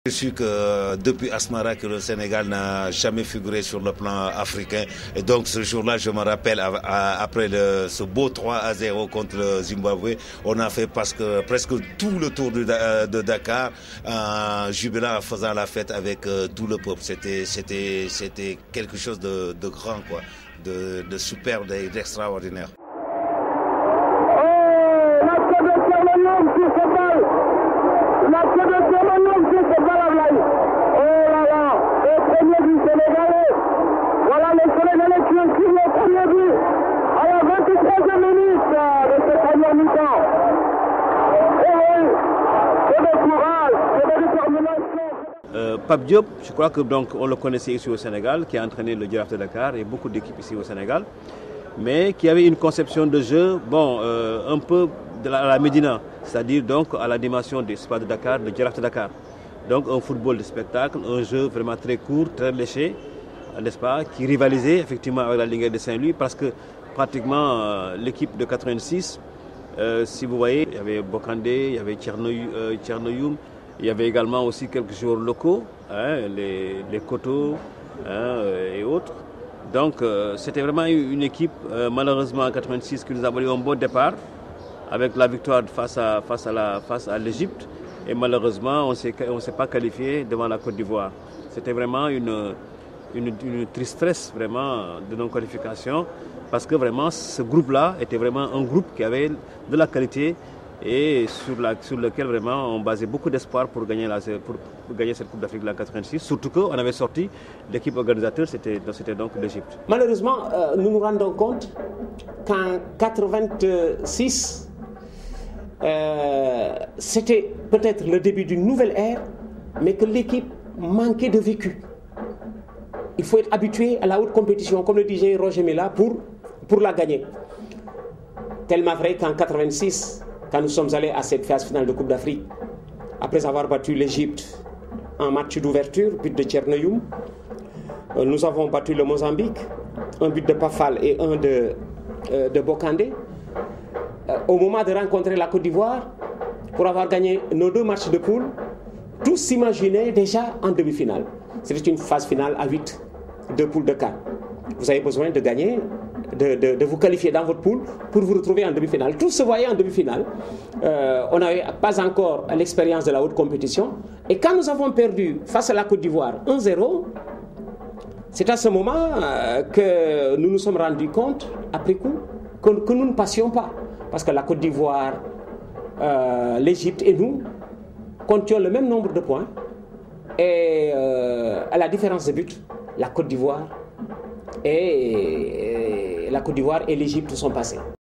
Je suis que depuis Asmara que le Sénégal n'a jamais figuré sur le plan africain. Et donc ce jour-là, je me rappelle, après ce beau 3-0 contre le Zimbabwe, on a fait presque tout le tour de Dakar, jubilant en faisant la fête avec tout le peuple. C'était quelque chose de grand, quoi, de superbe et d'extraordinaire. Voilà les Sénégalais qui ont pris le premier but à la 23e minute de cette première mi-temps. Et de courage, et de détermination. Pape Diop, je crois que donc on le connaissait ici au Sénégal, qui a entraîné le Jaraaf de Dakar et beaucoup d'équipes ici au Sénégal, mais qui avait une conception de jeu, un peu à la Médina, c'est-à-dire donc à la dimension du Spa de Dakar, le Jaraaf de Dakar. Donc un football de spectacle, un jeu vraiment très court, très léché, n'est-ce pas, qui rivalisait effectivement avec la Ligue de Saint-Louis parce que pratiquement l'équipe de 86, si vous voyez, il y avait Bokandé, il y avait Tchernoyoum, il y avait également aussi quelques joueurs locaux, les Koto et autres. Donc c'était vraiment une équipe, malheureusement en 86, qui nous a valu un bon départ avec la victoire face à l'Égypte. Et malheureusement, on ne s'est pas qualifié devant la Côte d'Ivoire. C'était vraiment une tristesse vraiment de non-qualification parce que vraiment ce groupe-là était vraiment un groupe qui avait de la qualité et sur lequel vraiment on basait beaucoup d'espoir pour gagner cette Coupe d'Afrique de la 86. Surtout qu'on avait sorti l'équipe organisateur, c'était donc l'Égypte. Malheureusement, nous nous rendons compte qu'en 86, c'était peut-être le début d'une nouvelle ère, mais que l'équipe manquait de vécu. Il faut être habitué à la haute compétition, comme le disait Roger Milla, pour la gagner. Tellement vrai qu'en 86, quand nous sommes allés à cette phase finale de Coupe d'Afrique, après avoir battu l'Égypte en match d'ouverture, but de Tchernoyoum, nous avons battu le Mozambique, un but de Pafal et un de Bokandé. Au moment de rencontrer la Côte d'Ivoire, pour avoir gagné nos 2 matchs de poule, tous s'imaginaient déjà en demi-finale. C'était une phase finale à 8 de poule de 4. Vous avez besoin de gagner, de vous qualifier dans votre poule pour vous retrouver en demi-finale. Tous se voyaient en demi-finale. On n'avait pas encore l'expérience de la haute compétition. Et quand nous avons perdu face à la Côte d'Ivoire 1-0, c'est à ce moment que nous nous sommes rendus compte, après coup, que nous ne passions pas. Parce que la Côte d'Ivoire, l'Égypte et nous comptions le même nombre de points. Et à la différence de but, la Côte d'Ivoire et l'Égypte sont passés.